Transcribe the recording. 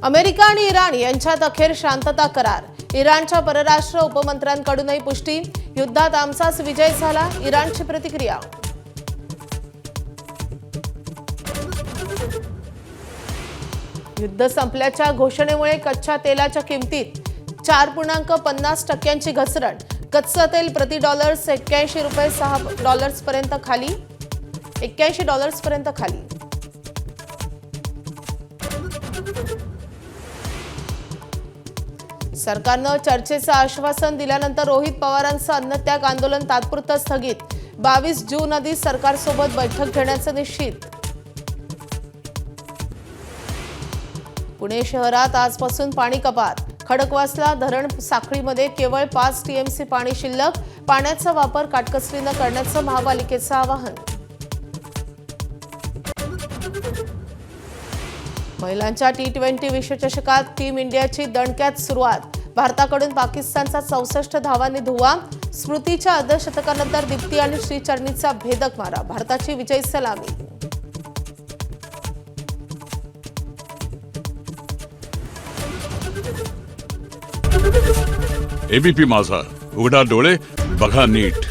America आणि Iran यांच्यात अखेर शांतता करार। इराणच्या परराष्ट्र उपमंत्र्यांकडूनही पुष्टी। युद्धात आमचाच विजय झाला, इराणची प्रतिक्रिया। युद्ध संपल्याच्या घोषणेमुळे कच्च्या तेलाच्या किमतीत 4.50% घसरण। कच्चं तेल प्रति डॉलर 81 रुपये 6 डॉलर्सपर्यंत खाली, 81 डॉलर्सपर्यंत खाली। सरकारनं चर्चेचं आश्वासन दिल्यानंतर रोहित पवारांचं अन्नत्याग आंदोलन तात्पुरतं स्थगित। 22 जून आधी सरकारसोबत बैठक घेण्याचं निश्चित। पुणे शहरात आजपासून पाणी कपात। खडकवासला धरण साखळीमध्ये केवळ 5 टीएमसी पाणी शिल्लक। पाण्याचा वापर काटकसरीनं करण्याचं महापालिकेचं आवाहन। महिलांच्या T20 विश्वचषकात टीम इंडियाची दणक्यात सुरुवात। भारताकडून पाकिस्तानचा 64 धावांनी धुव्वा। स्मृतीच्या अर्धशतकानंतर दीप्ती आणि श्रीचरणीचा भेदक मारा। भारताची विजयी सलामी। एबीपी माझा, उघडा डोळे बघा नीट।